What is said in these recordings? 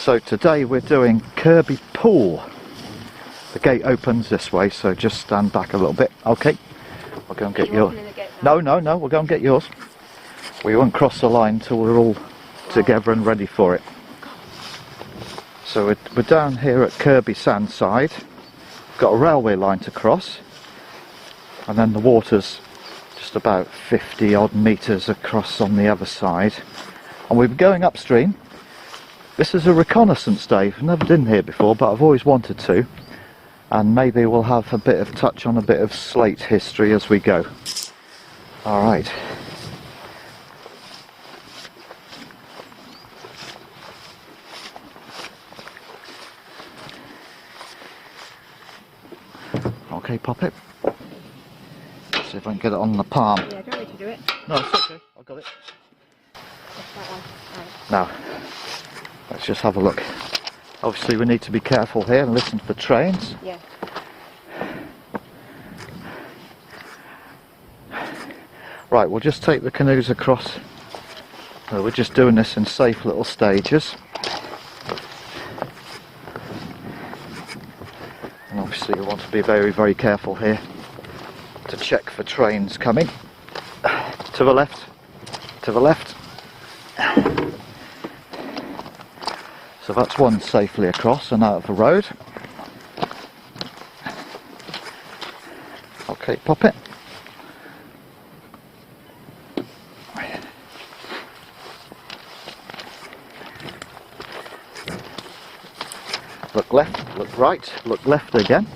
So today we're doing Kirkby Pool. The gate opens this way, so just stand back a little bit. Okay, we'll go and get yours. No, we'll go and get yours. We won't cross the line till we're all together and ready for it. So we're down here at Kirkby Sandside. Got a railway line to cross, and then the water's just about 50 odd metres across on the other side. And we're going upstream. This is a reconnaissance day. I've never been here before, but I've always wanted to. And maybe we'll have a bit of touch on a bit of Slate history as we go. Alright. Okay, pop it. See if I can get it on the palm. Yeah, do you want me to do it? No, it's okay. I've got it. Now, let's just have a look. Obviously we need to be careful here and listen for trains. Yeah. Right, we'll just take the canoes across. We're just doing this in safe little stages. And obviously you want to be very, very careful here to check for trains coming. To the left, to the left. So that's one safely across and out of the road. Okay, pop it. Look left, look right, look left again.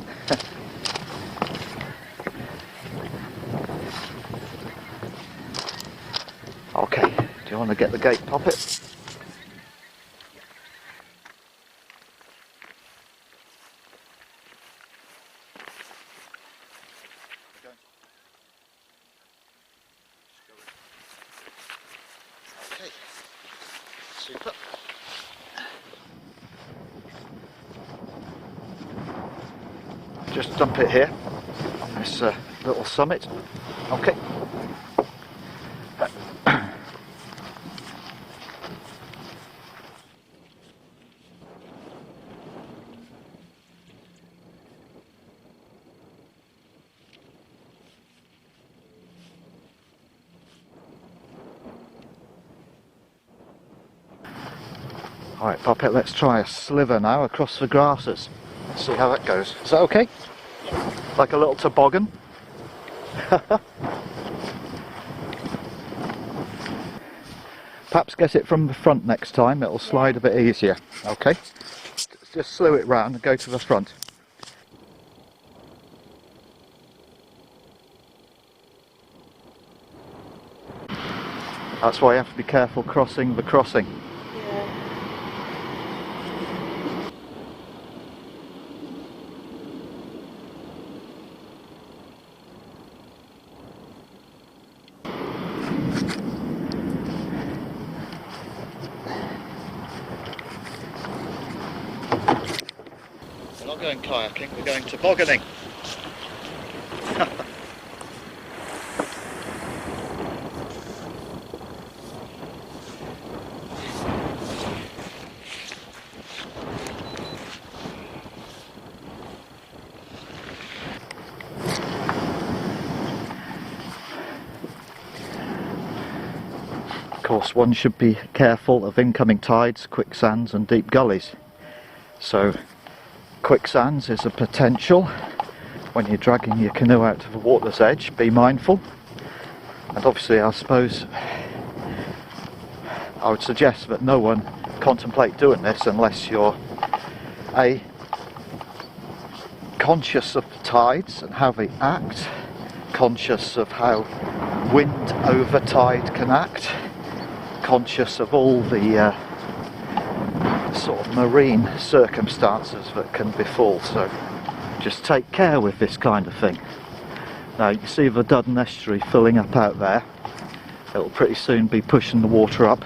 Okay, do you want to get the gate, pop it? Okay, super. Just dump it here on this little summit. Okay. Alright, pop it, let's try a sliver now across the grasses. Let's see how that goes. Is that okay? Like a little toboggan? Perhaps get it from the front next time, it'll slide a bit easier. Okay? Just slew it round and go to the front. That's why you have to be careful crossing the crossing. We're not going kayaking, we're going tobogganing. Of course, one should be careful of incoming tides, quicksands and deep gullies. So quicksands is a potential when you're dragging your canoe out to the water's edge. Be mindful. And obviously I suppose I would suggest that no one contemplate doing this unless you're A, conscious of the tides and how they act, conscious of how wind over tide can act, conscious of all the sort of marine circumstances that can befall. So just take care with this kind of thing. Now you can see the Duddon Estuary filling up out there. It'll pretty soon be pushing the water up.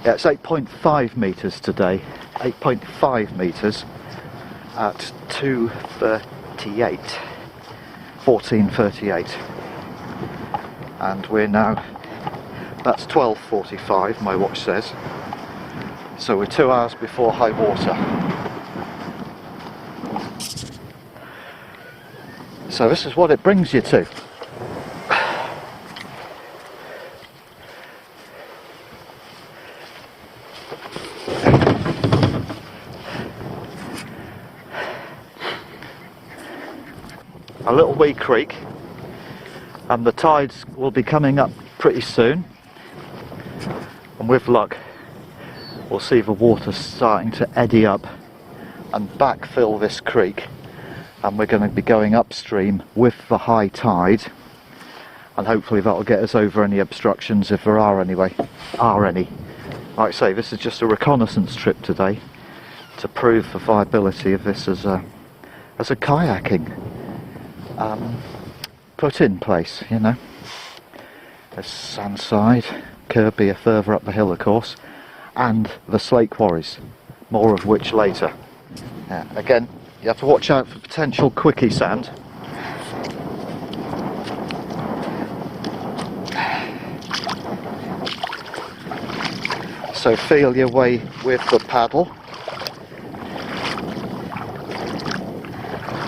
Yeah, it's 8.5 metres today, 8.5 metres at 2:38, 14:38, and we're now, that's 12:45 my watch says, So we're 2 hours before high water. So this is what it brings you to. A little wee creek, and the tides will be coming up pretty soon, and with luck we'll see the water starting to eddy up and backfill this creek, and we're going to be going upstream with the high tide, and hopefully that'll get us over any obstructions, if there are any. Like I say, this is just a reconnaissance trip today to prove the viability of this as a kayaking put in place, you know. There's Sandside, Kirkby further up the hill of course, and the slate quarries, more of which later. Again, you have to watch out for potential quickie sand. So feel your way with the paddle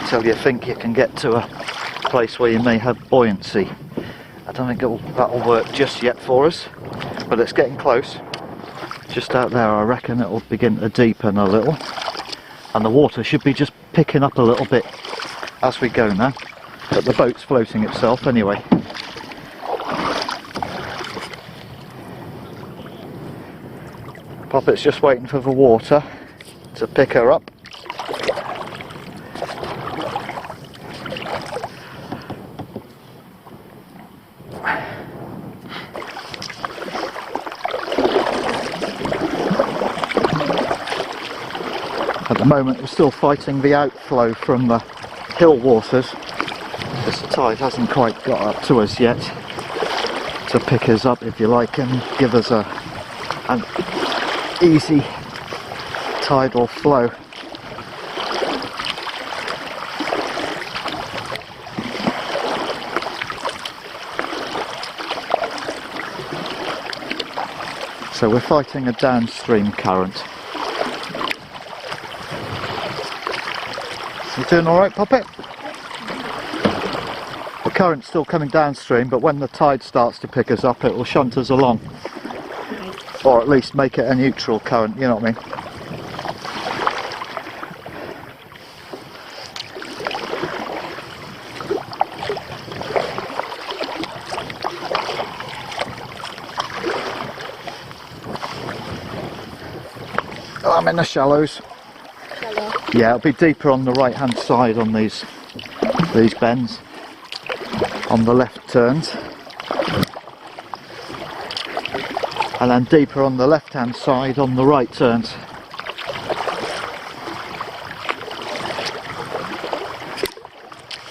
until you think you can get to a place where you may have buoyancy. I don't think that'll work just yet for us, but it's getting close. Just out there I reckon it'll begin to deepen a little, and the water should be just picking up a little bit as we go now, but the boat's floating itself anyway. Poppet's just waiting for the water to pick her up. At the moment we're still fighting the outflow from the hill waters, because the tide hasn't quite got up to us yet to pick us up, if you like, and give us an easy tidal flow. So we're fighting a downstream current. You doing alright, Poppet? The current's still coming downstream, but when the tide starts to pick us up it will shunt us along. Or at least make it a neutral current, you know what I mean? Oh, I'm in the shallows. Yeah, it'll be deeper on the right hand side on these bends, on the left turns, and then deeper on the left hand side on the right turns.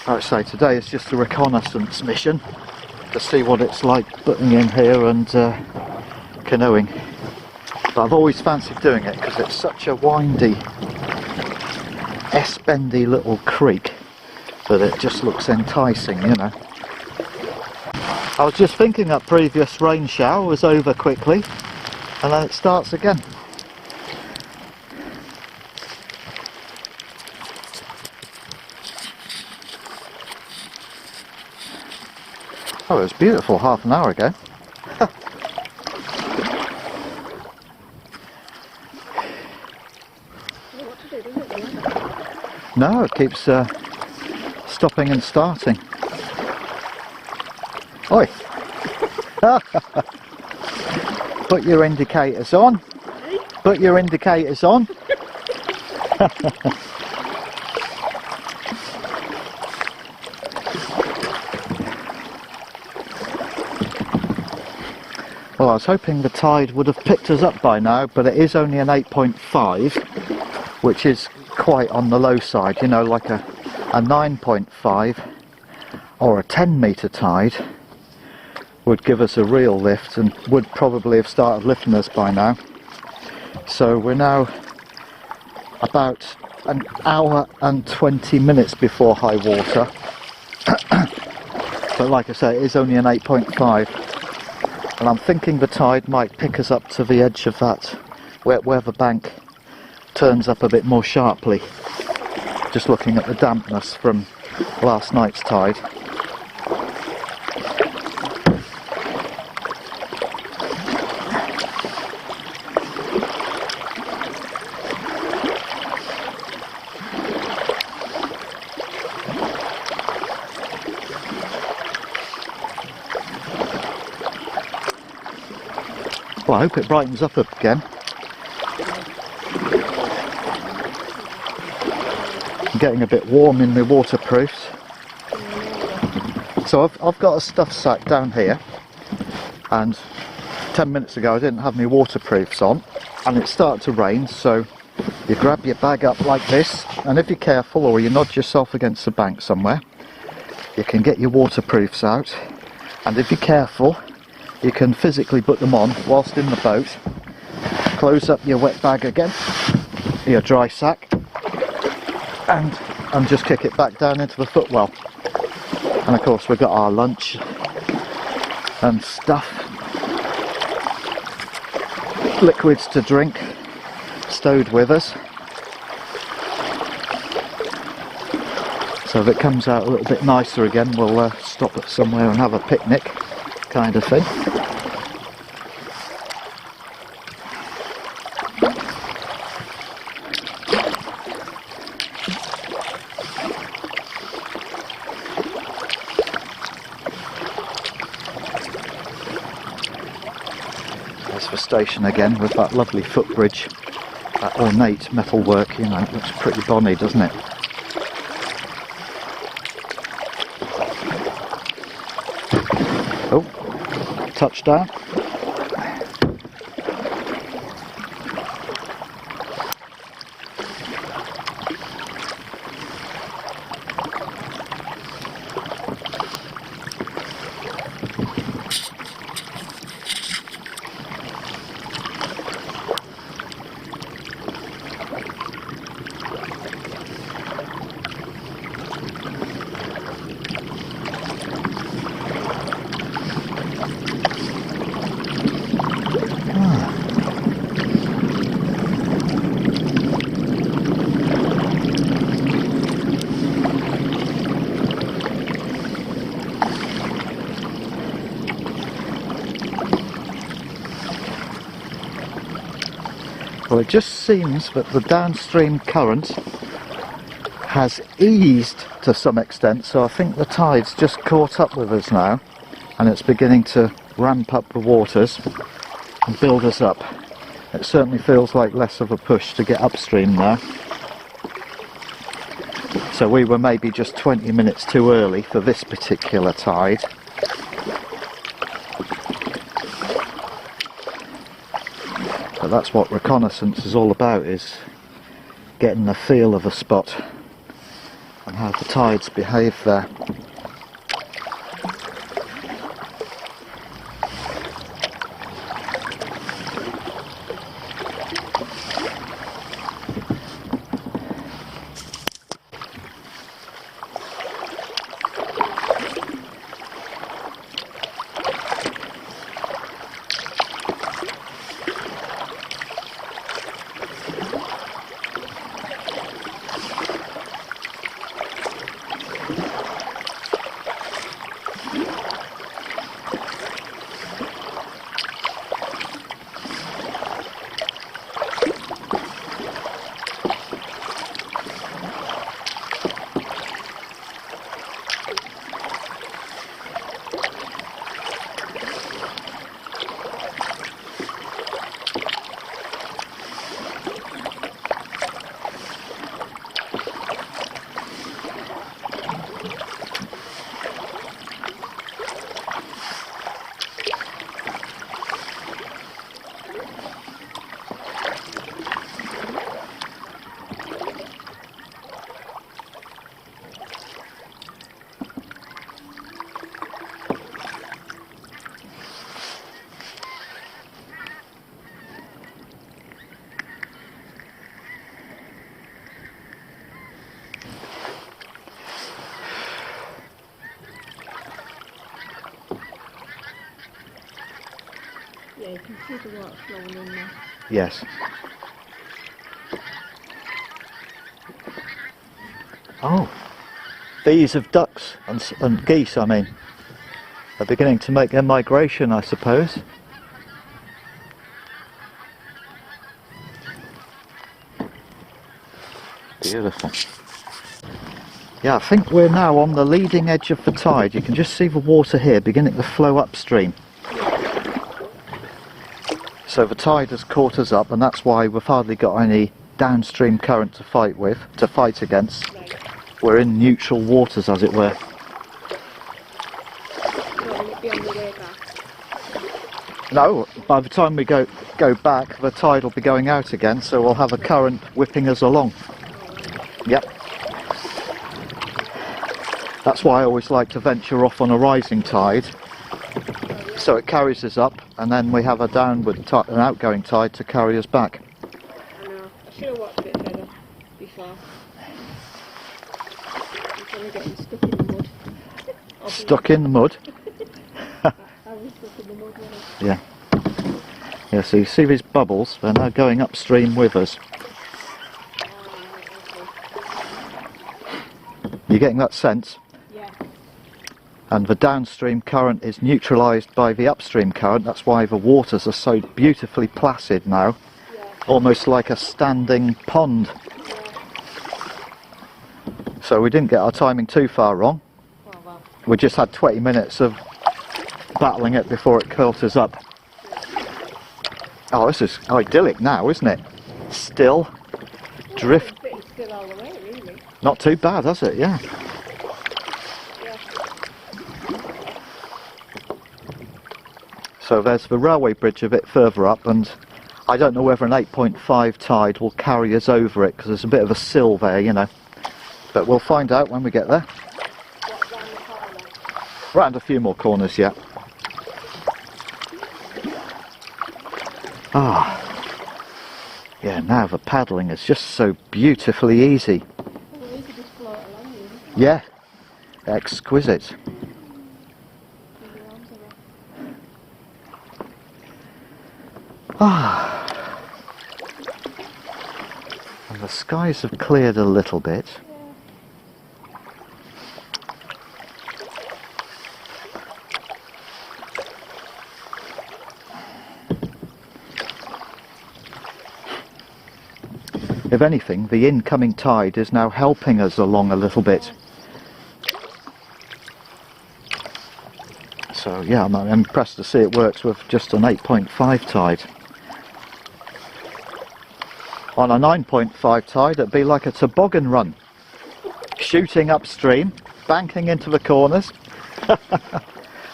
Like I say, today is just a reconnaissance mission to see what it's like putting in here and canoeing. But I've always fancied doing it because it's such a windy, S-bendy little creek that it just looks enticing, you know. I was just thinking that previous rain shower was over quickly, and then it starts again. Oh, it was beautiful half an hour ago. No, it keeps stopping and starting. Oi! Put your indicators on. Put your indicators on. Well, I was hoping the tide would have picked us up by now, but it is only an 8.5, which is quite on the low side, you know, like a 9.5 or a 10 metre tide would give us a real lift and would probably have started lifting us by now. So we're now about an hour and 20 minutes before high water. But like I say, it is only an 8.5, and I'm thinking the tide might pick us up to the edge of that where the bank turns up a bit more sharply. Just looking at the dampness from last night's tide. Well, I hope it brightens up again. I'm getting a bit warm in the waterproofs. So I've got a stuff sack down here, and 10 minutes ago I didn't have my waterproofs on, and it started to rain, so you grab your bag up like this, and if you're careful or you nudge yourself against the bank somewhere, you can get your waterproofs out, and if you're careful you can physically put them on whilst in the boat, close up your wet bag again, your dry sack, and just kick it back down into the footwell. And of course we've got our lunch and stuff, liquids to drink stowed with us, so if it comes out a little bit nicer again we'll stop at somewhere and have a picnic kind of thing. There's the station again with that lovely footbridge, that ornate metalwork, you know, it looks pretty bonny, doesn't it? Oh, touchdown. Well, it just seems that the downstream current has eased to some extent, so I think the tide's just caught up with us now, and it's beginning to ramp up the waters and build us up. It certainly feels like less of a push to get upstream now. So we were maybe just 20 minutes too early for this particular tide. But that's what reconnaissance is all about, is getting a feel of a spot and how the tides behave there. you can see the water flowing in there. Yes. Oh, bees of ducks and geese, I mean, are beginning to make their migration, I suppose. Beautiful. Yeah, I think we're now on the leading edge of the tide. You can just see the water here beginning to flow upstream. So the tide has caught us up, and that's why we've hardly got any downstream current to fight against. Right. We're in neutral waters, as it were. Will it be on the way back? No, by the time we go back, the tide will be going out again, so we'll have a current whipping us along. Yep. That's why I always like to venture off on a rising tide, so it carries us up, and then we have a an outgoing tide to carry us back. I know. I should have watched a bit better before. I'm only getting stuck in the mud. Stuck in the mud? I was stuck in the mud, wasn't I? Yeah. Yeah, so you see these bubbles, they're now going upstream with us. You're getting that sense? Yeah. And the downstream current is neutralised by the upstream current. That's why the waters are so beautifully placid now. Yeah. Almost like a standing pond. Yeah. So we didn't get our timing too far wrong. Oh, well. We just had 20 minutes of battling it before it caught us up. Oh, this is idyllic now, isn't it? Still, drift. It's pretty still all the way, really. Not too bad, has it? Yeah. Yeah. So there's the railway bridge a bit further up, and I don't know whether an 8.5 tide will carry us over it, because there's a bit of a sill there, you know. But we'll find out when we get there. What, round the corner? Round a few more corners yet. Ah. Yeah, now the paddling is just so beautifully easy. Oh, you could just float along, really. Yeah. Exquisite. With your arms around. Ah. And the skies have cleared a little bit. If anything, the incoming tide is now helping us along a little bit. So yeah, I'm impressed to see it works with just an 8.5 tide. On a 9.5 tide, it'd be like a toboggan run. Shooting upstream, banking into the corners.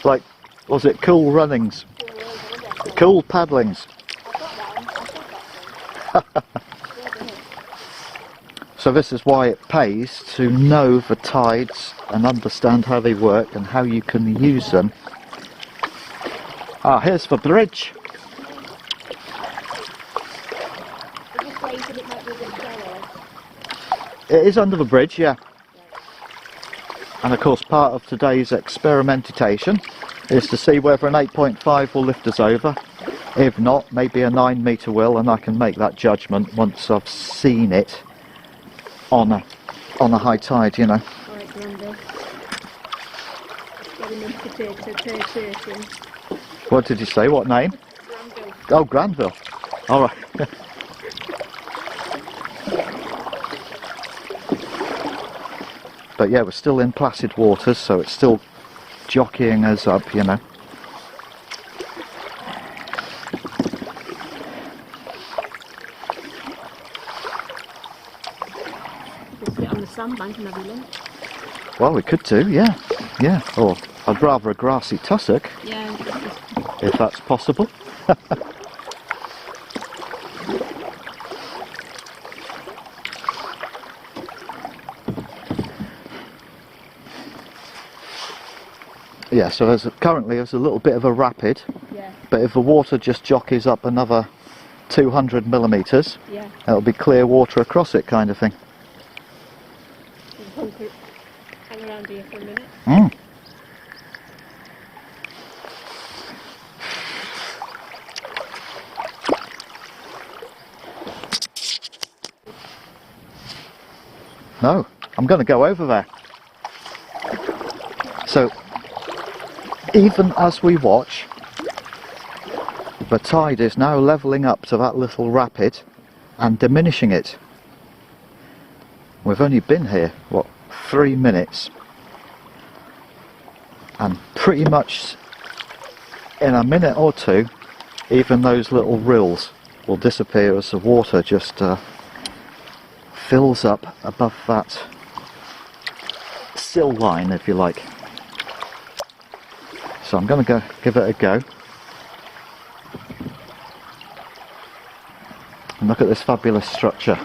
Like, was it cool runnings? Cool paddlings. So this is why it pays to know the tides and understand how they work and how you can use them. Ah, here's the bridge. It is under the bridge, yeah. And of course part of today's experimentation is to see whether an 8.5 will lift us over. If not, maybe a 9 metre will, and I can make that judgment once I've seen it on a high tide, you know. Alright, Granville. Very nice potato. What did you say? What name? Granville. Oh, Granville. All right. But yeah, we're still in placid waters, so it's still jockeying us up, you know. Sit on the sandbank and have a lunch. Well, we could do, yeah. Yeah, or I'd rather a grassy tussock, Yeah. if that's possible. Yeah, so currently there's a little bit of a rapid, Yeah. but if the water just jockeys up another 200 millimetres, Yeah. it'll be clear water across it, kind of thing. Hang around here for a minute. No, I'm going to go over there. So, even as we watch, the tide is now levelling up to that little rapid and diminishing it. We've only been here, what, 3 minutes, and pretty much in a minute or two even those little rills will disappear as the water just fills up above that sill line, if you like. So I'm going to go give it a go. And look at this fabulous structure.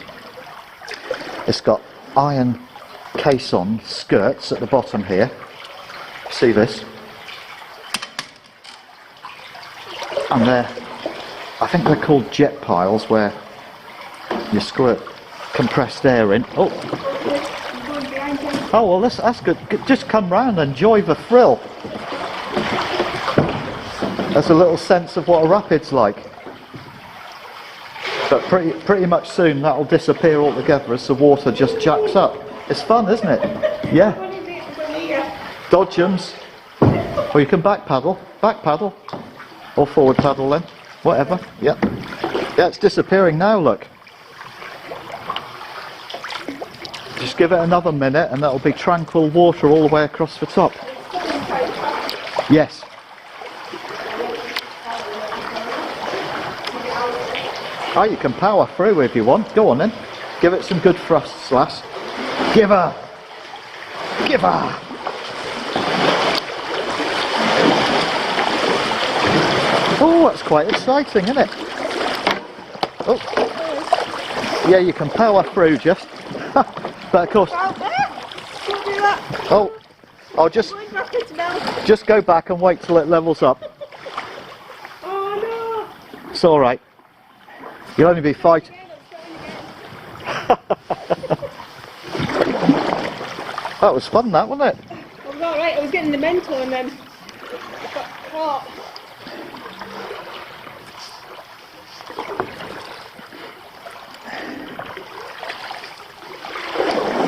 It's got iron caisson skirts at the bottom here. See this? And I think they're called jet piles, where you squirt compressed air in. Oh, well, that's good. Just come round and enjoy the thrill. There's a little sense of what a rapid's like. But pretty much soon that'll disappear altogether as the water just jacks up. It's fun, isn't it? Yeah. Dodgems. Or you can back paddle, or forward paddle then, whatever. Yep. Yeah, it's disappearing now, look. Just give it another minute and that'll be tranquil water all the way across the top. Yes. Oh, you can power through if you want. Go on then. Give it some good thrusts, lass. Give her! Give her! Oh, that's quite exciting, isn't it? Oh. Yeah, you can power through just. But of course. Oh, I'll just go back and wait till it levels up. Oh no! It's all right. You'll only be fighting. That was fun, that, wasn't it? I was alright, I was getting the mental and then I got caught.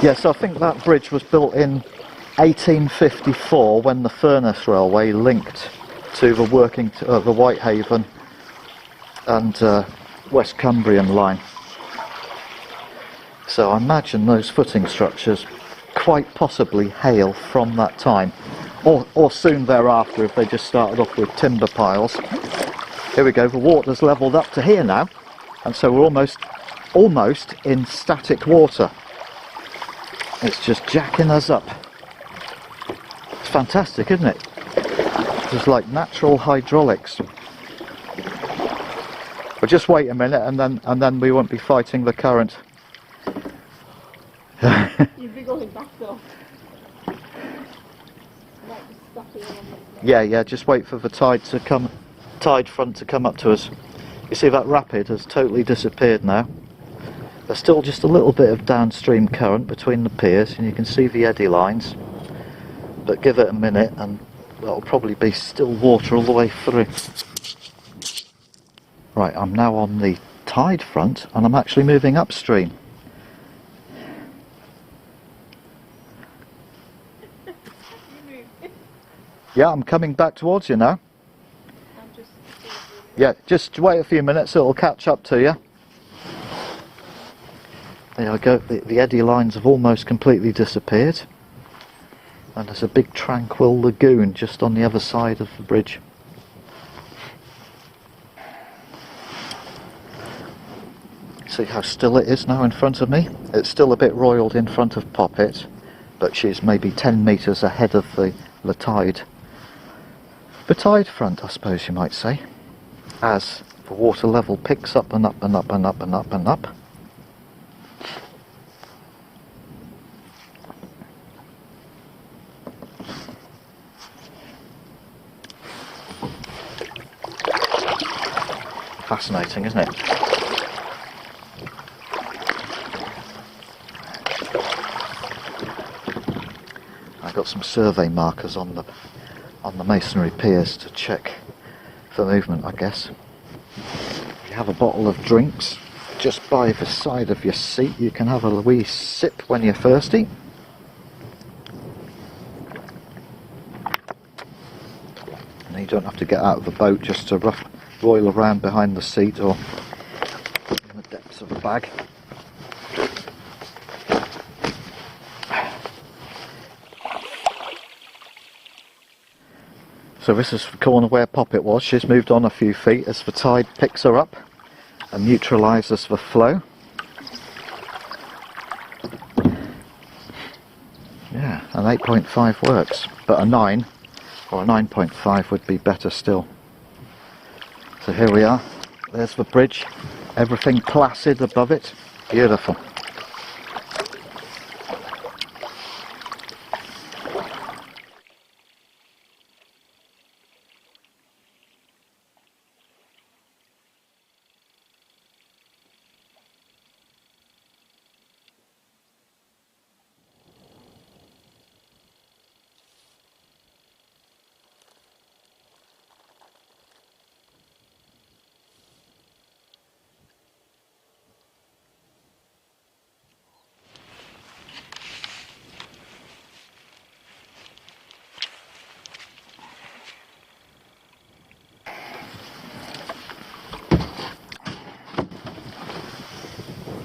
Yes, I think that bridge was built in 1854 when the Furness Railway linked to the the Whitehaven and West Cumbrian line. So I imagine those footing structures quite possibly hail from that time, or soon thereafter if they just started off with timber piles. Here we go, the water's levelled up to here now, and so we're almost in static water. It's just jacking us up. It's fantastic, isn't it? It's like natural hydraulics. But just wait a minute and then we won't be fighting the current. You'd be going back though. Yeah, just wait for the tide front to come up to us. You see that rapid has totally disappeared now. There's still just a little bit of downstream current between the piers and you can see the eddy lines. But give it a minute and there'll probably be still water all the way through. Right, I'm now on the tide front and I'm actually moving upstream. Yeah, I'm coming back towards you now. Yeah, just wait a few minutes, it'll catch up to you. There I go, the eddy lines have almost completely disappeared. And there's a big tranquil lagoon just on the other side of the bridge. See how still it is now in front of me? It's still a bit roiled in front of Poppet, but she's maybe 10 metres ahead of the tide. The tide front, I suppose you might say, as the water level picks up and up and up and up and up and up. Fascinating, isn't it? I've got some survey markers on the masonry piers to check for movement, I guess. If you have a bottle of drinks, just by the side of your seat. You can have a wee sip when you're thirsty. And you don't have to get out of the boat just to roil around behind the seat or in the depths of the bag. So this is the corner where Poppet was. She's moved on a few feet as the tide picks her up and neutralises the flow. Yeah, an 8.5 works, but a 9 or a 9.5 would be better still. So here we are. There's the bridge. Everything placid above it. Beautiful.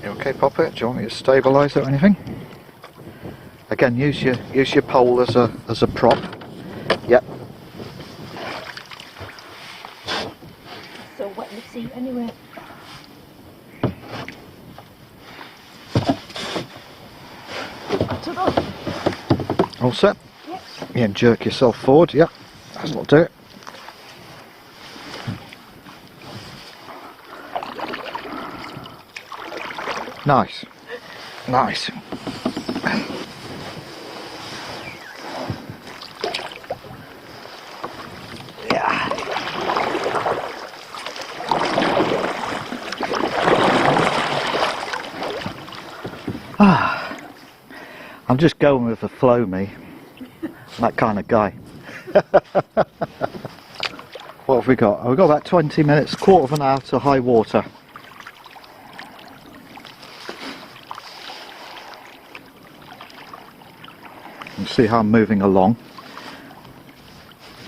Okay, Poppet, do you want me to stabilise it or anything? Again, use your pole as a prop. Yep. So wet in the seat anyway. All set? Yep. Yeah, and jerk yourself forward. Yep. That's what do it. Nice. Nice. Yeah. I'm just going with the flow, me. I'm that kind of guy. What have we got? We've got about 20 minutes, quarter of an hour to high water. You see how I'm moving along.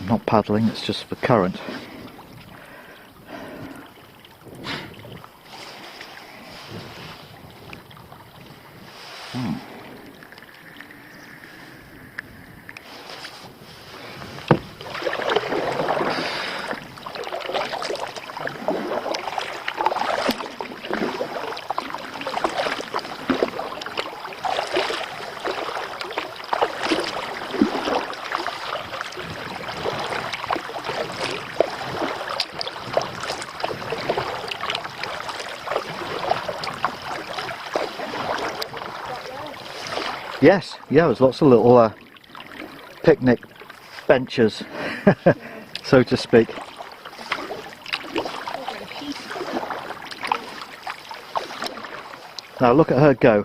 I'm not paddling, it's just the current. Yes, yeah, there's lots of little picnic benches, so to speak. Now look at her go.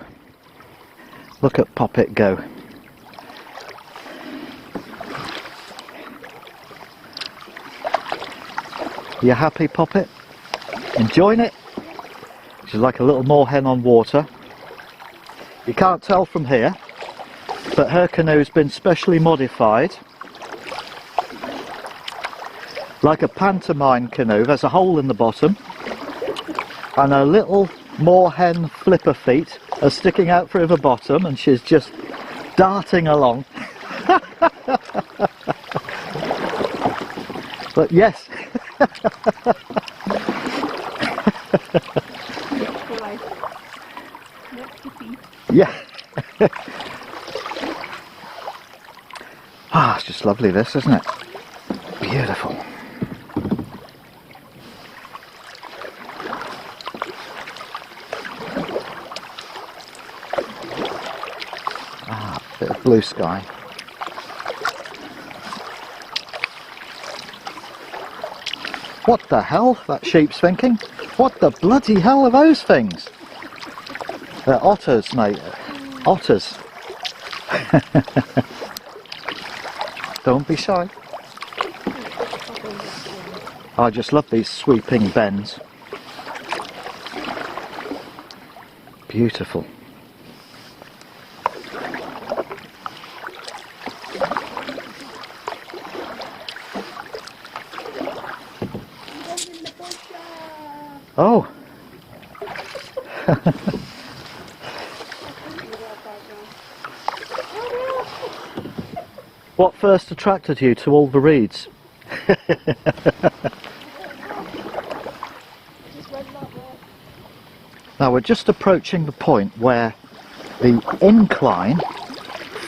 Look at Poppet go. You happy, Poppet? Enjoying it? She's like a little moorhen on water. You can't tell from here, but her canoe's been specially modified. Like a pantomime canoe, there's a hole in the bottom, and her little moorhen flipper feet are sticking out through the bottom, and she's just darting along. But yes. Yeah. Ah, it's just lovely this, isn't it? Beautiful. Ah, bit of blue sky. What the hell? That sheep's thinking. What the bloody hell are those things? They're otters, mate. Otters. Don't be shy. I just love these sweeping bends. Beautiful. Oh. What first attracted you to all the reeds? Now we're just approaching the point where the incline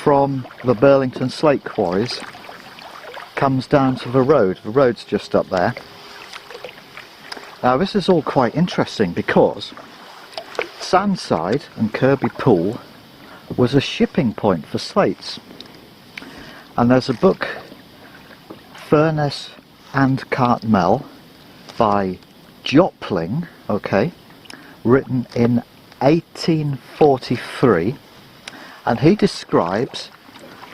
from the Burlington slate quarries comes down to the road. The road's just up there. Now this is all quite interesting because Sandside and Kirkby Pool was a shipping point for slates. And there's a book, Furness and Cartmel, by Jopling, okay, written in 1843, and he describes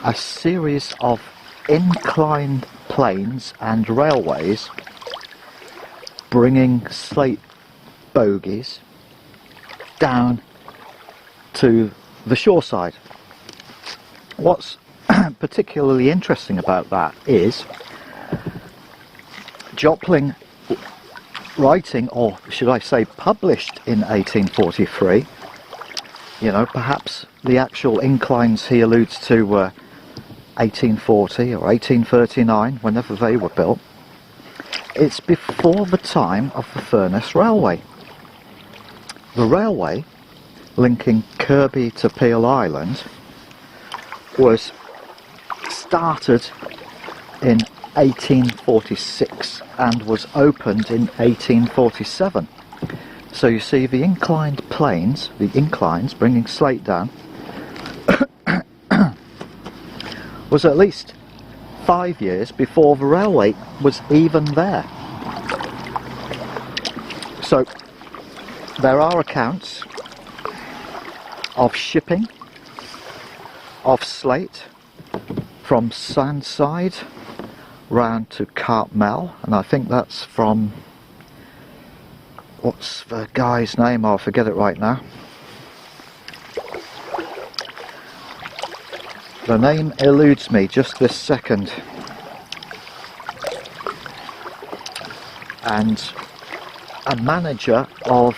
a series of inclined planes and railways bringing slate bogies down to the shoreside. What's particularly interesting about that is Jopling writing, or should I say published in 1843, you know, perhaps the actual inclines he alludes to were 1840 or 1839, whenever they were built. It's before the time of the Furness Railway. The railway linking Kirkby to Piel Island was started in 1846 and was opened in 1847. So you see the inclined planes, the inclines bringing slate down, was at least 5 years before the railway was even there. So there are accounts of shipping of slate from Sandside round to Cartmel, and I think that's from, what's the guy's name? I'll forget it right now. The name eludes me just this second. And a manager of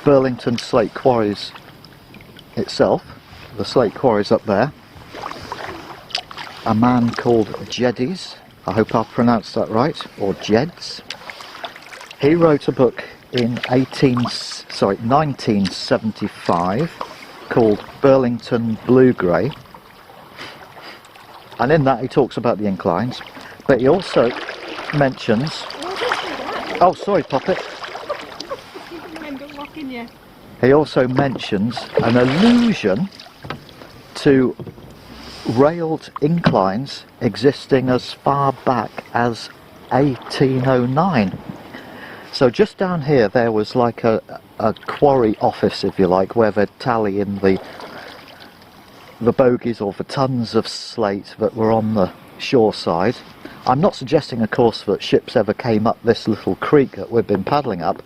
Burlington Slate Quarries itself, the slate quarries up there, a man called Jeddies, I hope I've pronounced that right, or Jeds. He wrote a book in 1975 called Burlington Blue-Grey, and in that he talks about the inclines, but he also mentions... Oh, sorry, Poppet. He also mentions an allusion to railed inclines existing as far back as 1809. So just down here there was like a quarry office, if you like, where they'd tally in the bogies or the tons of slate that were on the shore side. I'm not suggesting, of course, that ships ever came up this little creek that we've been paddling up,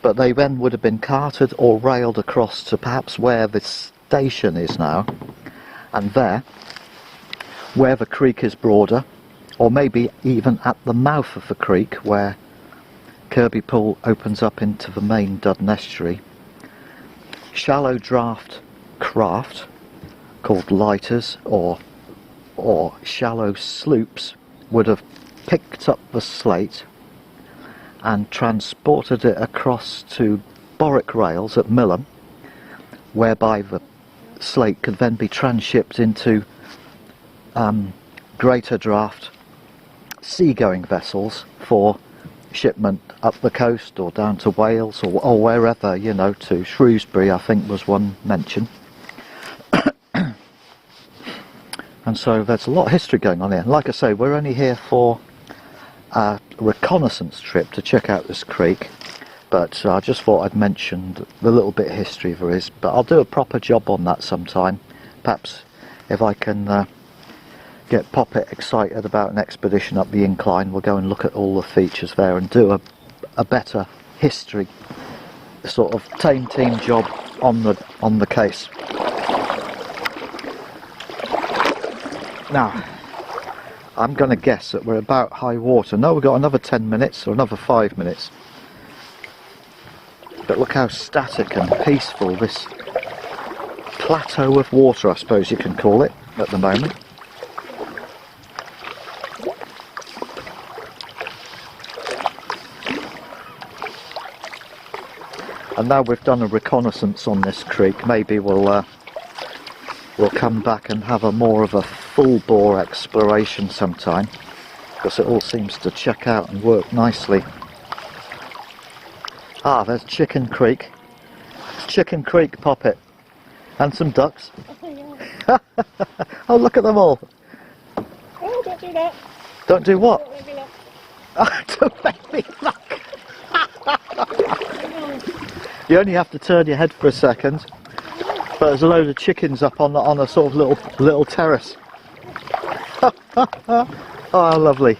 but they then would have been carted or railed across to perhaps where the station is now, and there, where the creek is broader, or maybe even at the mouth of the creek where Kirkby Pool opens up into the main Duddon estuary, shallow draft craft called lighters or shallow sloops would have picked up the slate and transported it across to Borwick rails at Millom, whereby the slate could then be transshipped into greater draft seagoing vessels for shipment up the coast or down to Wales or wherever, you know, to Shrewsbury, I think was one mention. And so there's a lot of history going on here. And like I say, we're only here for a reconnaissance trip to check out this creek, but I just thought I'd mention the little bit of history there is. But I'll do a proper job on that sometime. Perhaps if I can get Poppet excited about an expedition up the incline, we'll go and look at all the features there and do a better history sort of Tame team job on the case. Now, I'm going to guess that we're about high water. No, we've got another 10 minutes or another 5 minutes. But look how static and peaceful this plateau of water, I suppose you can call it, at the moment. And now we've done a reconnaissance on this creek, maybe we'll come back and have a more of a full bore exploration sometime, because it all seems to check out and work nicely. Ah, there's Chicken Creek. It's Chicken Creek, Poppet. And some ducks. Oh, yeah. Oh, look at them all. Oh, don't do that. Don't do what? Don't make me laugh. Oh, don't make me look. Oh, You only have to turn your head for a second. But there's a load of chickens up on a sort of little terrace. Oh, how lovely.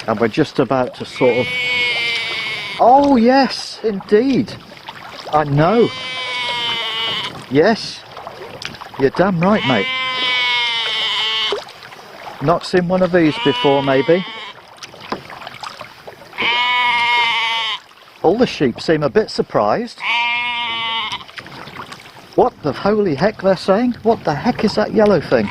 And we're just about to sort of... Oh yes, indeed. I know. Yes. You're damn right, mate. Not seen one of these before, maybe. All the sheep seem a bit surprised. What the holy heck they're saying? What the heck is that yellow thing?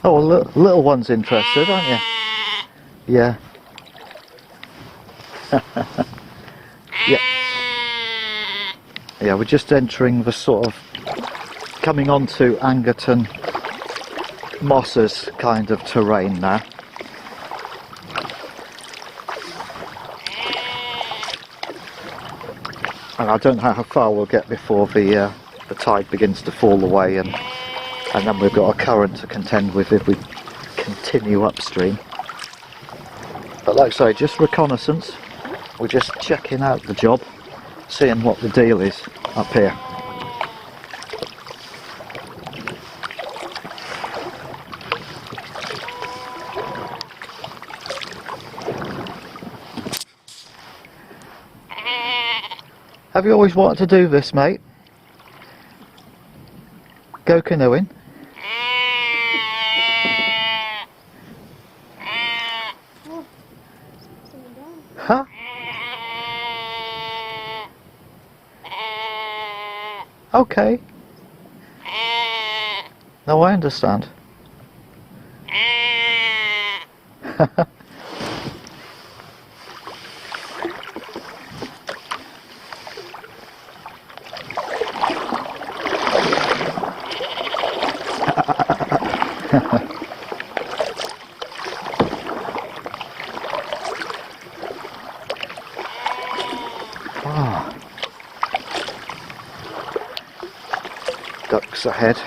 Oh, little one's interested, aren't you? Yeah. Yeah. Yeah, we're just entering the sort of coming onto Angerton Mosses kind of terrain now. And I don't know how far we'll get before the tide begins to fall away, and then we've got a current to contend with if we continue upstream. But like I say, just reconnaissance. We're just checking out the job, seeing what the deal is up here. Have you always wanted to do this, mate? Go canoeing? Huh? Okay. No, I understand. Oh. Ducks ahead.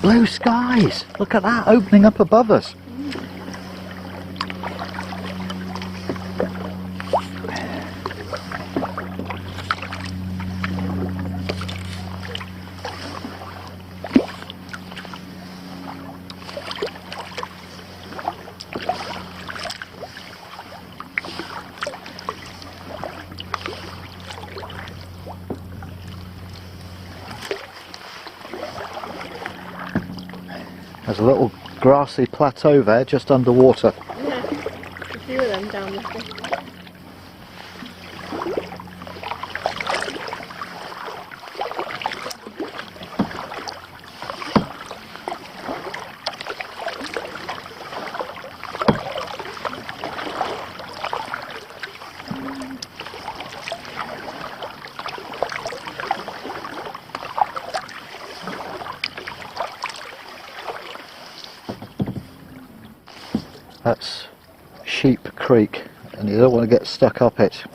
Blue skies! Look at that opening up above us. There's a little grassy plateau there just underwater. Yeah, a few of them down this way. That's Sheep Creek, and you don't want to get stuck up it.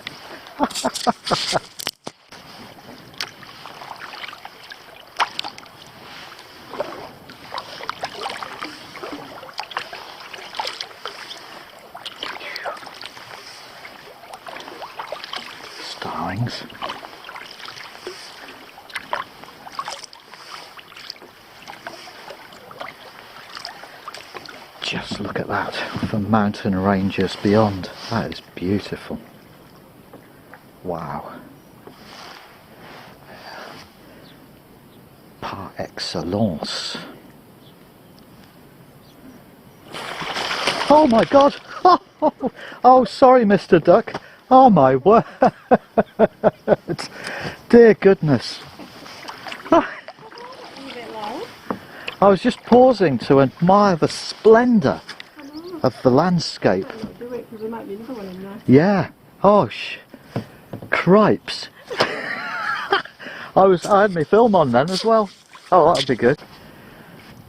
Starlings. Just look at that, the mountain ranges beyond. That is beautiful. Wow. Par excellence. Oh my God! Oh, sorry, Mr. Duck. Oh my word! Dear goodness. I was just pausing to admire the splendour of the landscape. Yeah. Oh, cripes. I had my film on then as well. Oh, that'll be good.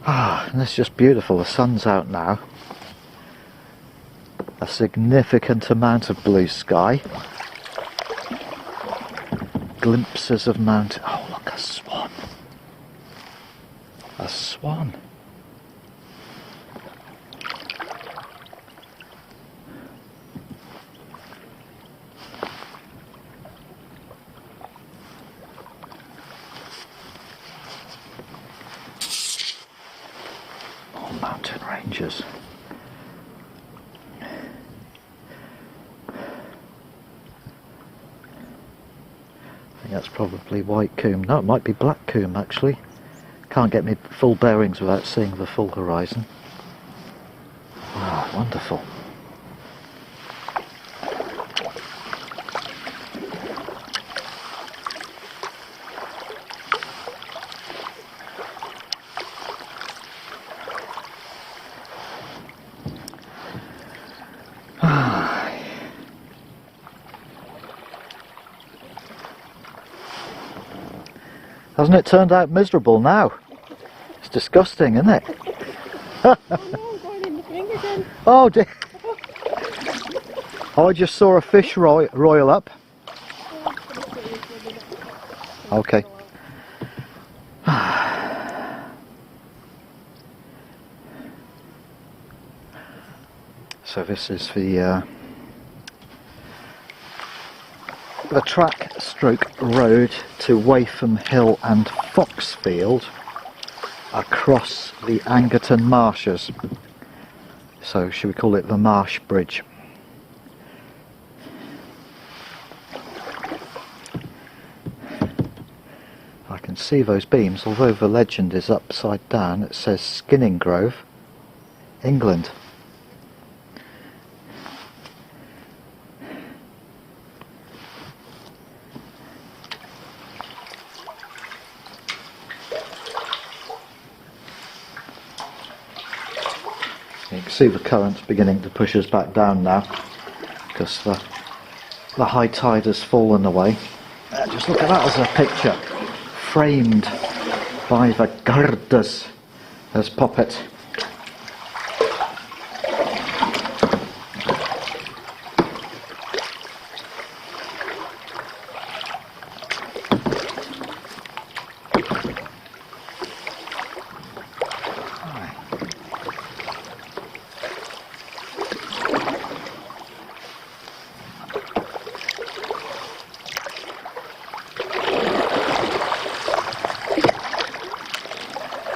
Ah, and it's just beautiful. The sun's out now. A significant amount of blue sky. Glimpses of mountain. Oh, look, a swan. A swan. More mountain ranges. I think that's probably white coombe. No, it might be black coombe actually. Can't get me full bearings without seeing the full horizon. Wow, wonderful. Hasn't it turned out miserable now? It's disgusting, isn't it? Oh no, I'm going in the thing again. Oh dear. Oh, I just saw a fish roil up. Okay. So this is the track stroke road to Watham Hill and Foxfield across the Angerton Marshes. So should we call it the Marsh Bridge? I can see those beams, although the legend is upside down. It says Skinning Grove, England. You can see the current beginning to push us back down now because the high tide has fallen away. Just look at that as a picture, framed by the girders as puppet.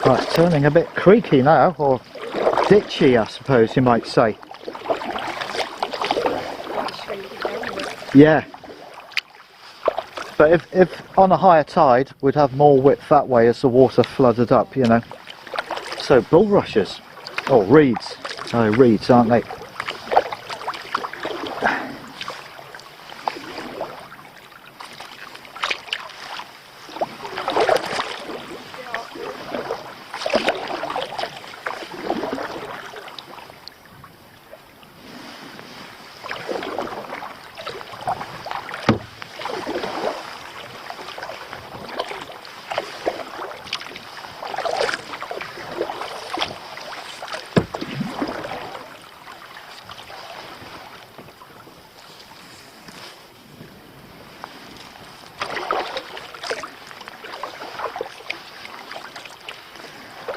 Oh, it's turning a bit creaky now, or ditchy I suppose you might say. Yeah. But if on a higher tide we'd have more width that way as the water flooded up, you know. So bulrushes, or reeds. Oh, reeds, aren't they?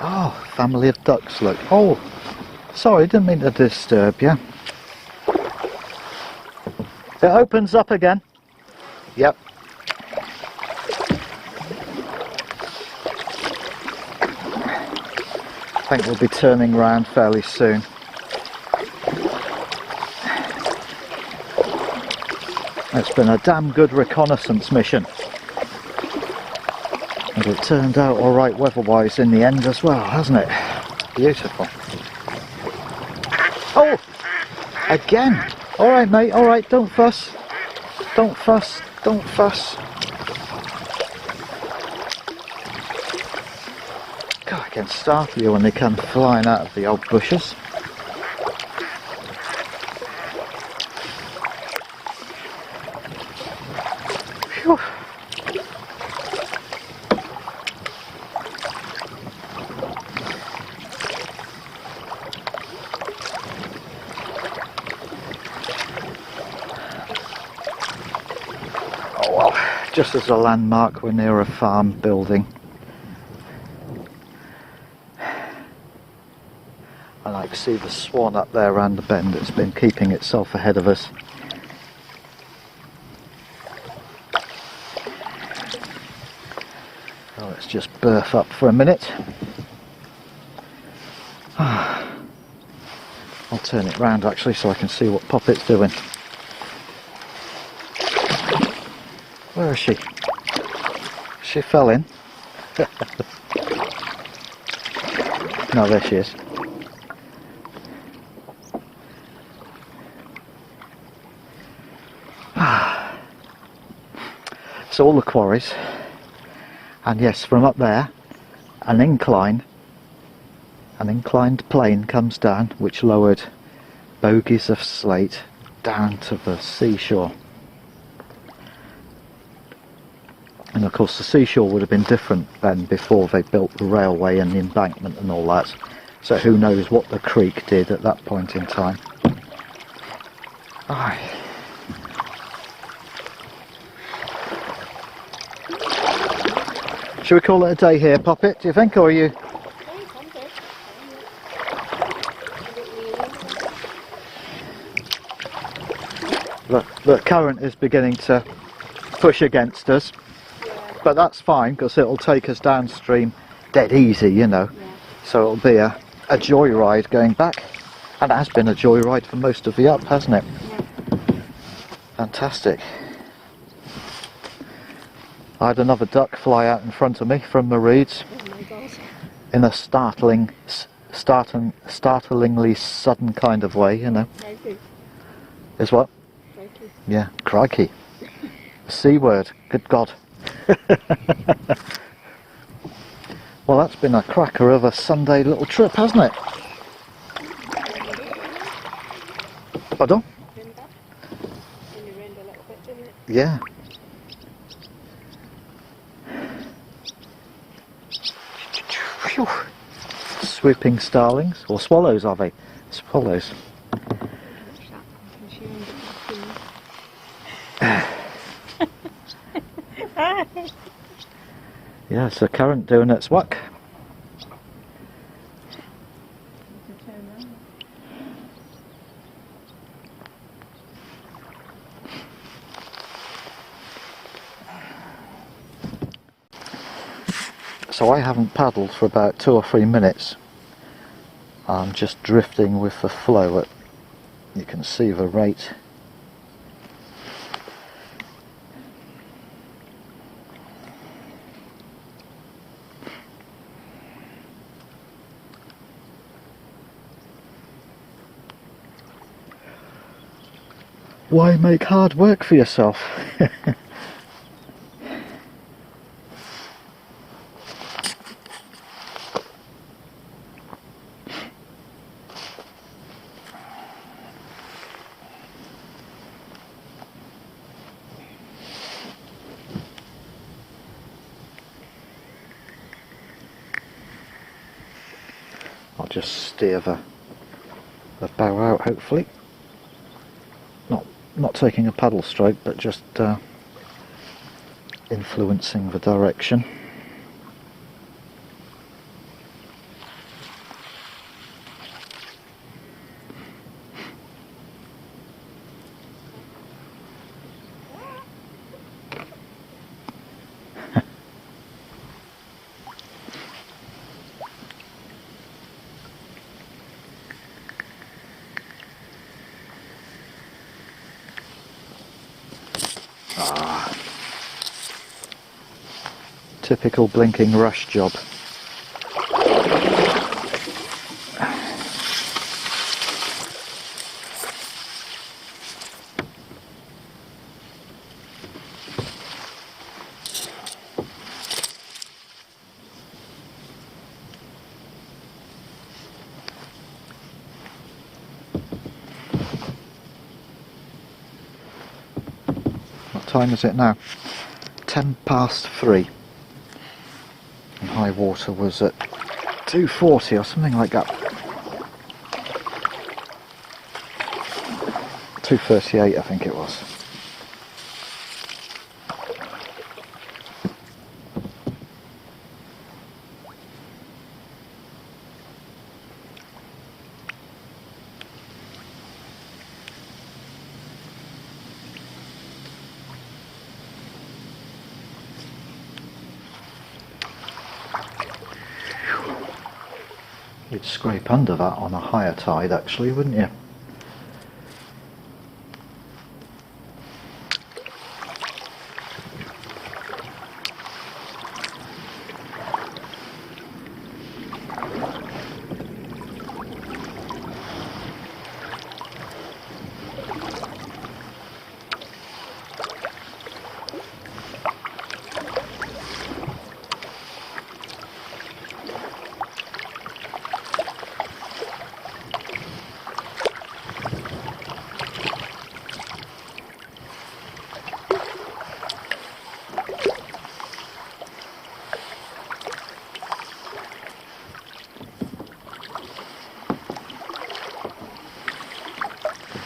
Oh, family of ducks, look. Oh, sorry, didn't mean to disturb you. It opens up again. Yep. I think we'll be turning round fairly soon. It's been a damn good reconnaissance mission. And it turned out alright weather-wise in the end as well, hasn't it? Beautiful. Oh! Again! Alright mate, alright, don't fuss. Don't fuss, don't fuss. God, I can startle you when they come flying out of the old bushes. Phew. Just as a landmark, we're near a farm building. I like to see the swan up there around the bend. It's been keeping itself ahead of us. Oh, let's just berth up for a minute. I'll turn it round actually so I can see what Poppet's doing. Where is she? She fell in. No, there she is. So all the quarries, and yes, from up there, an inclined plane comes down, which lowered bogies of slate down to the seashore. And of course the seashore would have been different then before they built the railway and the embankment and all that. So who knows what the creek did at that point in time. Aye. Should we call it a day here, Poppet, do you think, or are you? The current is beginning to push against us. But that's fine because it'll take us downstream dead easy, you know. Yeah. So it'll be a joyride going back. And it has been a joyride for most of the up, hasn't it? Yeah. Fantastic. I had another duck fly out in front of me from the reeds. Oh my God. In a startlingly sudden kind of way, you know. Crikey. Is what? Crikey. Yeah, crikey. C word, good God. Well, that's been a cracker of a Sunday little trip, hasn't it? Pardon? Yeah. Phew. Swooping starlings, or swallows are they? Swallows. Yeah, it's the current doing its work. So I haven't paddled for about 2 or 3 minutes. I'm just drifting with the flow at, you can see the rate. Why make hard work for yourself? I'll just steer the bow out, hopefully. Not taking a paddle stroke, but just influencing the direction. Typical blinking rush job. What time is it now? 3:10. And high water was at 2:40 or something like that. 2:38 I think it was. You'd scrape under that on a higher tide actually, wouldn't you?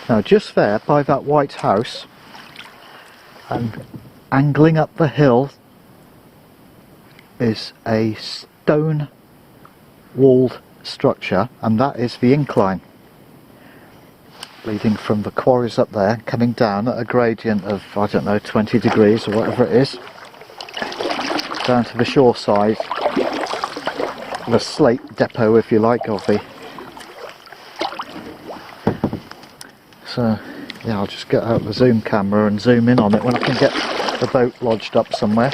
Now just there by that white house and angling up the hill is a stone walled structure, and that is the incline leading from the quarries up there, coming down at a gradient of, I don't know, 20 degrees or whatever it is, down to the shore side, the slate depot if you like of the. So yeah, I'll just get out the zoom camera and zoom in on it when I can get the boat lodged up somewhere.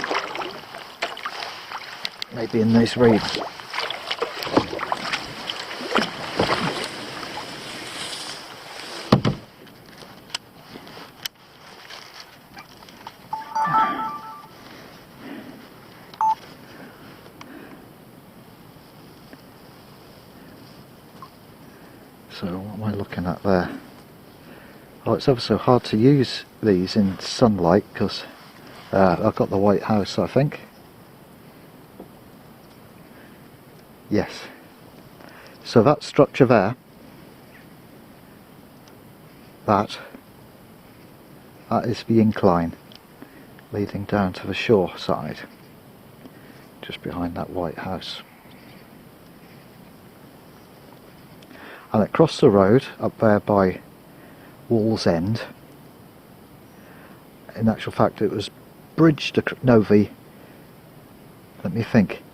Maybe in these reeds. So what am I looking at there? Oh, it's ever so hard to use these in sunlight because I've got the white house, I think. Yes. So that structure there, that is the incline leading down to the shore side, just behind that white house. And across the road, up there by Wall's End, in actual fact it was bridged, let me think,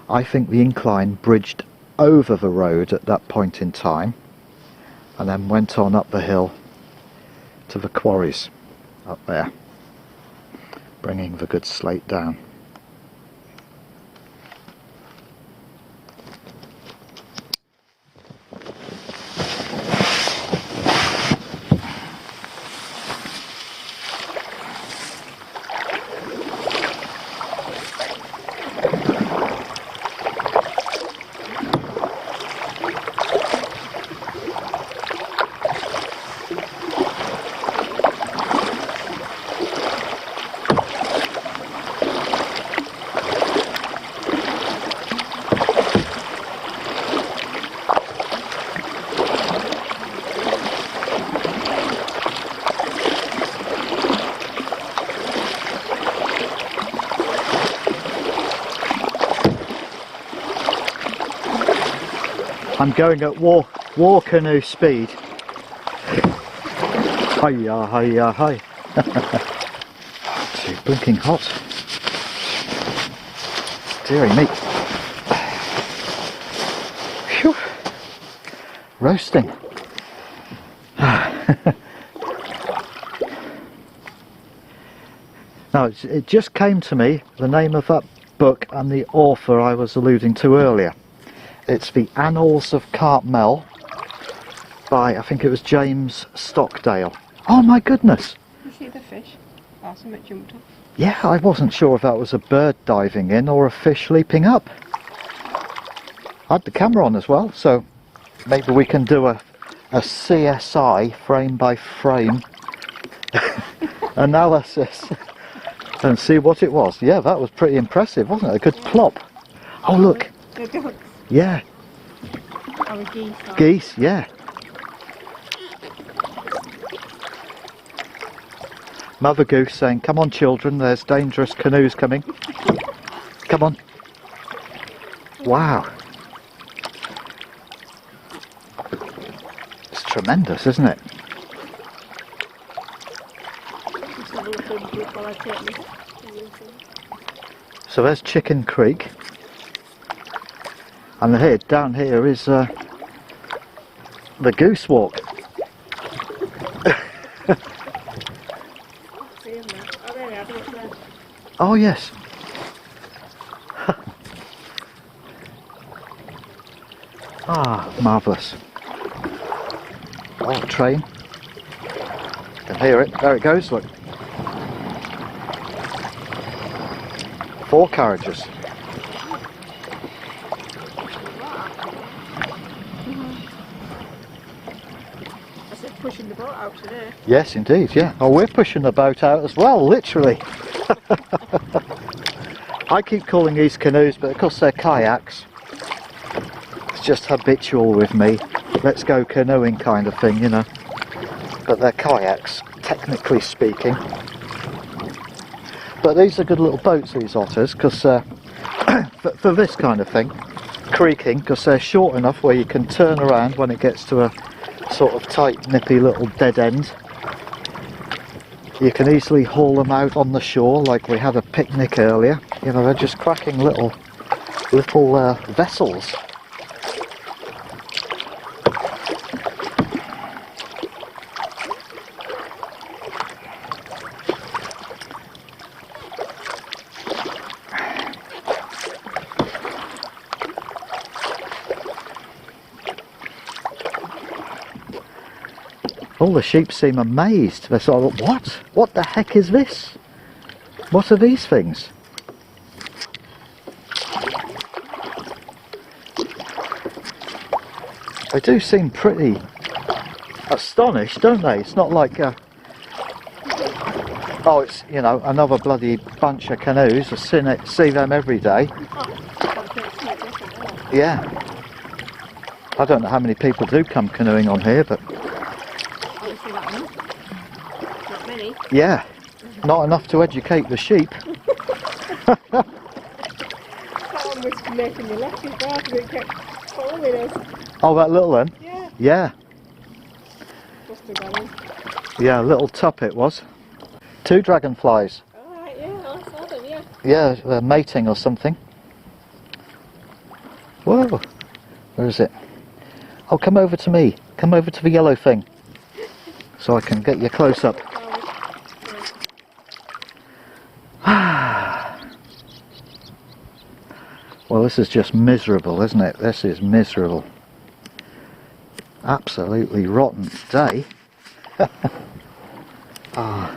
I think the incline bridged over the road at that point in time and then went on up the hill to the quarries up there, bringing the good slate down. I'm going at war canoe speed. Hiya, hiya, hi. Too blinking hot. Deary me. Phew. Roasting. Now, it just came to me, the name of that book and the author I was alluding to earlier. It's The Annals of Cartmel by, I think it was James Stockdale. Oh my goodness! You see the fish? Oh, something jumped up. Yeah, I wasn't sure if that was a bird diving in or a fish leaping up. I had the camera on as well, so maybe we can do a CSI frame by frame analysis and see what it was. Yeah, that was pretty impressive, wasn't it? A good plop. Oh look! The ducks. Yeah. Or geese. Geese, yeah. Mother Goose saying, come on children, there's dangerous canoes coming. Come on. Wow. It's tremendous, isn't it? So there's Chicken Creek. And here, down here is the Goose Walk. Oh yes. Ah, marvellous. Oh, train. You can hear it. There it goes, look. 4 carriages. Pushing the boat out today. Yes, indeed, yeah. Oh, we're pushing the boat out as well, literally. I keep calling these canoes, but of course they're kayaks. It's just habitual with me. Let's go canoeing kind of thing, you know. But they're kayaks, technically speaking. But these are good little boats, these otters, because for this kind of thing, creaking, because they're short enough where you can turn around when it gets to a sort of tight, nippy little dead end. You can easily haul them out on the shore, like we had a picnic earlier. You know, they're just cracking little vessels. All the sheep seem amazed. They're sort of, what? What the heck is this? What are these things? They do seem pretty astonished, don't they? It's not like oh, it's, you know, another bloody bunch of canoes. I see them every day. Yeah. I don't know how many people do come canoeing on here, but yeah, not enough to educate the sheep. That one was making me laugh as well because it kept following us. Oh, that little one? Yeah. Yeah. Must have gone in. Yeah, a little tup it was. 2 dragonflies. Alright, yeah, I saw them, yeah. Yeah, they're mating or something. Whoa, where is it? Oh, come over to me. Come over to the yellow thing. So I can get you close up. Well, this is just miserable, isn't it? This is miserable. Absolutely rotten day. Ah.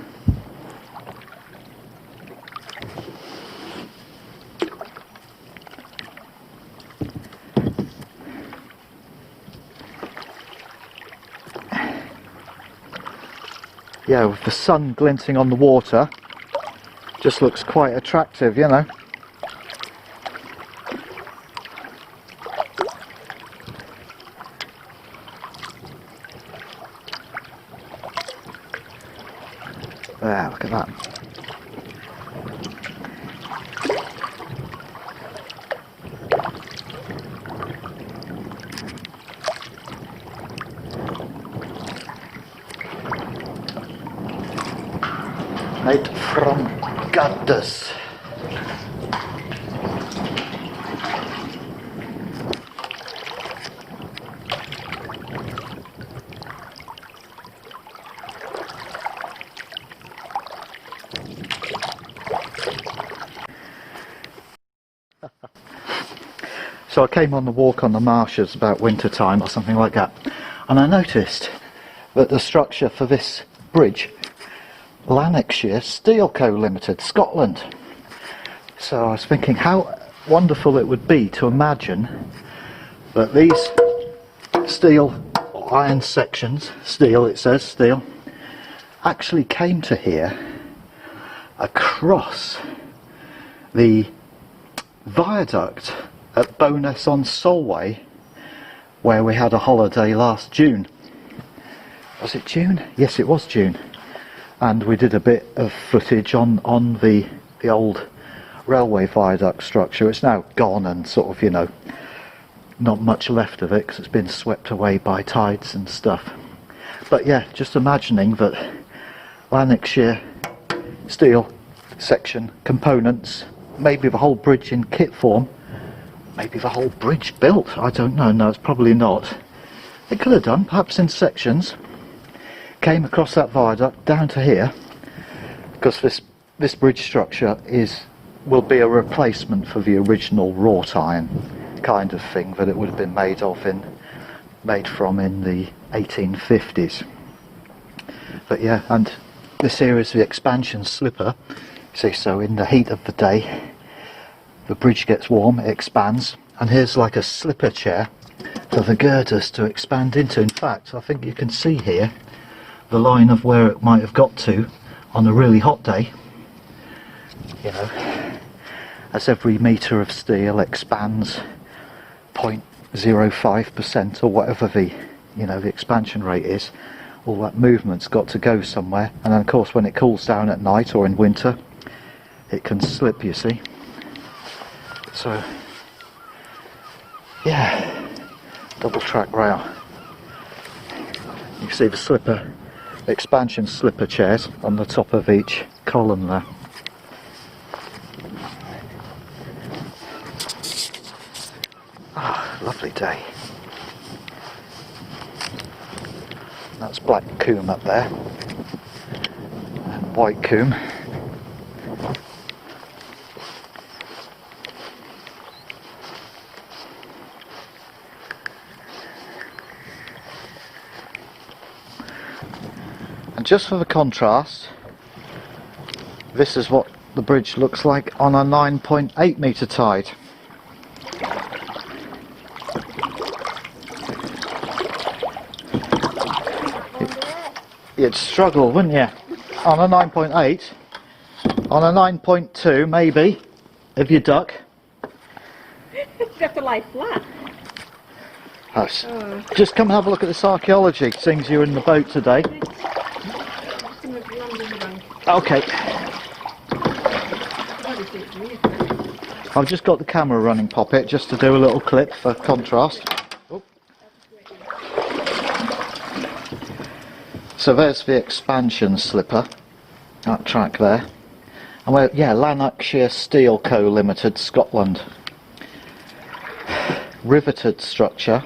Yeah, with the sun glinting on the water, just looks quite attractive, you know. There, look at that. made from gutters. So I came on the walk on the marshes about winter time or something like that, and I noticed that the structure for this bridge, Lanarkshire Steel Co Limited, Scotland. So I was thinking how wonderful it would be to imagine that these steel or iron sections, steel, it says steel, actually came to here across the viaduct at Bowness-on-Solway, where we had a holiday last June. Was it June? Yes, it was June. And we did a bit of footage on the old railway viaduct structure. It's now gone and sort of, you know, not much left of it because it's been swept away by tides and stuff. But yeah, just imagining that Lanarkshire steel section components, maybe the whole bridge in kit form, maybe the whole bridge built, I don't know. No, it's probably not. It could have done, perhaps in sections, came across that viaduct down to here, because this bridge structure will be a replacement for the original wrought iron kind of thing that it would have been made from in the 1850s. But yeah, and this here is the expansion slipper. See, so in the heat of the day, the bridge gets warm, it expands, and here's like a slipper chair for the girders to expand into. In fact, I think you can see here the line of where it might have got to on a really hot day. You know, as every metre of steel expands 0.05% or whatever the expansion rate is, all that movement's got to go somewhere. And then of course when it cools down at night or in winter, it can slip, you see. So yeah, double track rail. You can see the slipper, expansion slipper chairs on the top of each column there. Ah, lovely day. That's black coombe up there and white coombe. And just for the contrast, this is what the bridge looks like on a 9.8 metre tide. You'd struggle, wouldn't you? On a 9.8, on a 9.2 maybe, if you duck. You have to lie flat. Just come and have a look at this archaeology, seeing as you're in the boat today. Okay. I've just got the camera running, Poppet, just to do a little clip for contrast. Oh. So there's the expansion slipper, that track there. And we're, yeah, Lanarkshire Steel Co Limited, Scotland. Riveted structure.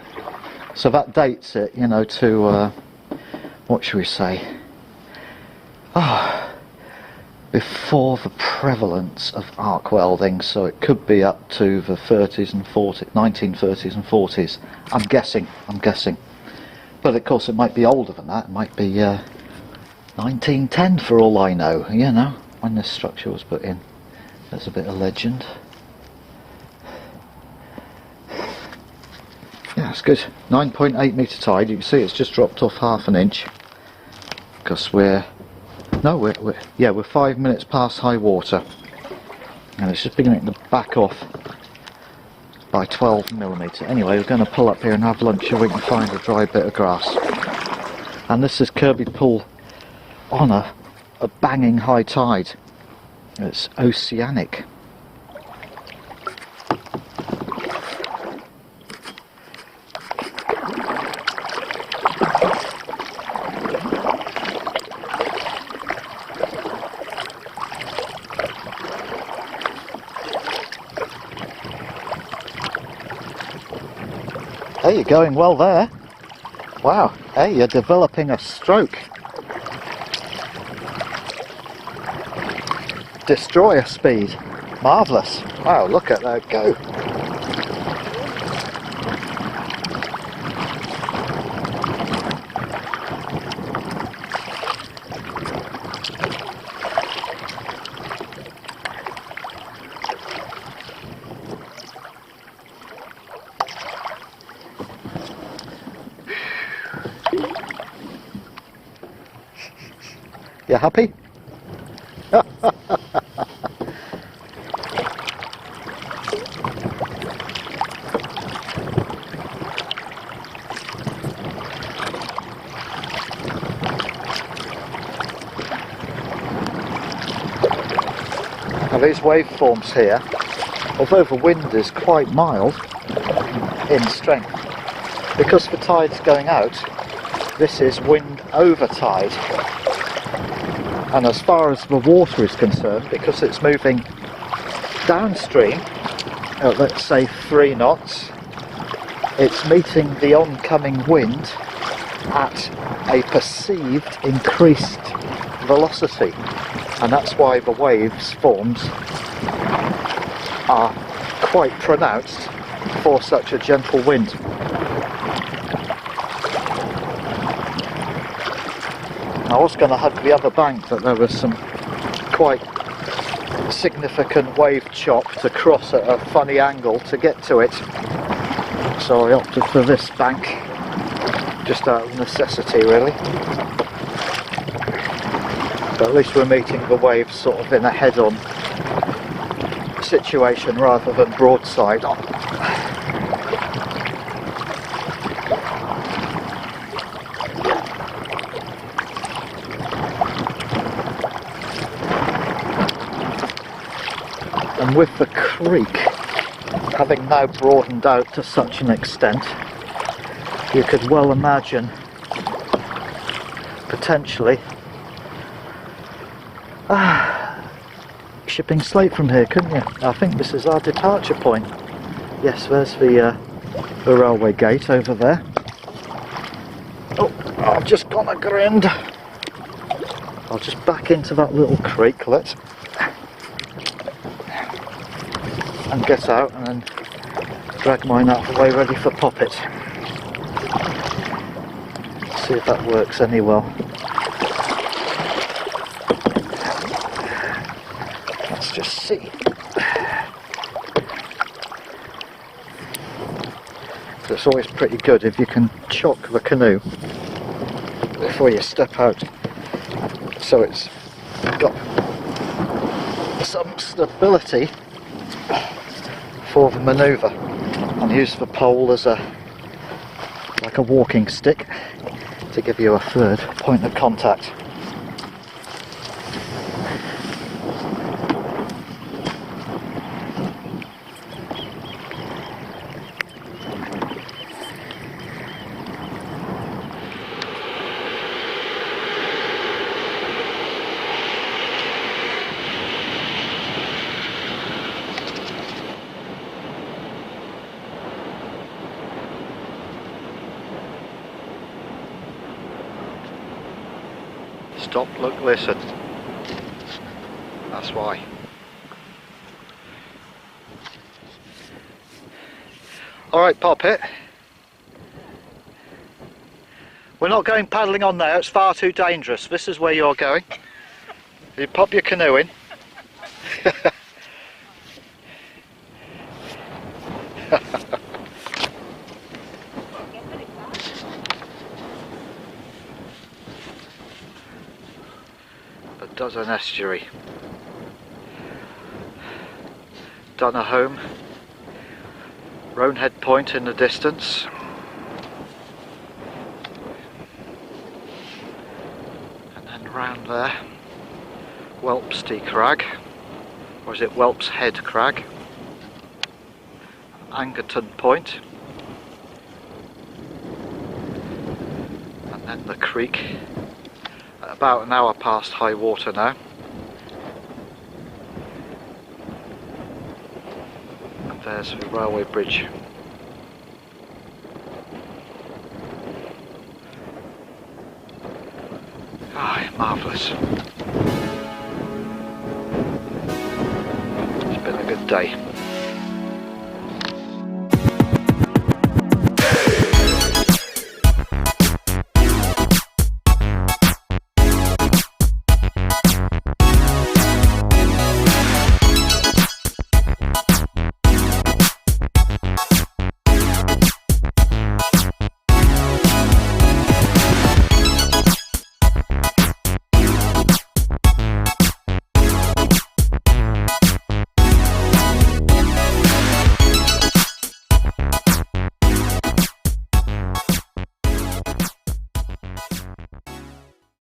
So that dates it, you know, to, what should we say? Before the prevalence of arc welding, so it could be up to the 30s and 40s, 1930s and 40s. I'm guessing. But of course it might be older than that. It might be 1910 for all I know, you know, when this structure was put in. There's a bit of legend. Yeah, it's good. 9.8 metre tide. You can see it's just dropped off half an inch because we're 5 minutes past high water, and it's just beginning to back off by 12mm. Anyway, we're going to pull up here and have lunch so we can find a dry bit of grass. And this is Kirkby Pool on a banging high tide. It's oceanic. Hey, you're going well there. Wow, hey, you're developing a stroke. Destroyer speed. Marvellous. Wow, look at that go. You happy? Now these waveforms here, although the wind is quite mild in strength, because the tide's going out, this is wind over tide. And as far as the water is concerned, because it's moving downstream at, let's say, 3 knots, it's meeting the oncoming wind at a perceived increased velocity, and that's why the waves forms are quite pronounced for such a gentle wind. I was going to hug the other bank, but there was some quite significant wave chop to cross at a funny angle to get to it, so I opted for this bank just out of necessity really. But at least we're meeting the waves sort of in a head-on situation rather than broadside on. And with the creek having now broadened out to such an extent, you could well imagine potentially shipping slate from here, couldn't you? I think this is our departure point. Yes, there's the railway gate over there. Oh, I've just gone aground. I'll just back into that little creeklet and get out and then drag mine out of the way ready for poppet. See if that works any well. Let's just see. So it's always pretty good if you can chock the canoe before you step out, so it's got some stability for the manoeuvre, and use the pole as like a walking stick to give you a third point of contact. Stop, look, listen. That's why. Alright, poppet. We're not going paddling on there, it's far too dangerous. This is where you're going. You pop your canoe in. Duddon Estuary. Dunner home. Roanhead Point in the distance. And then round there, Whelpsty Crag, or is it Whelps Head Crag? Angerton Point. And then the creek. About an hour past high water now. And there's the railway bridge. marvellous. It's been a good day.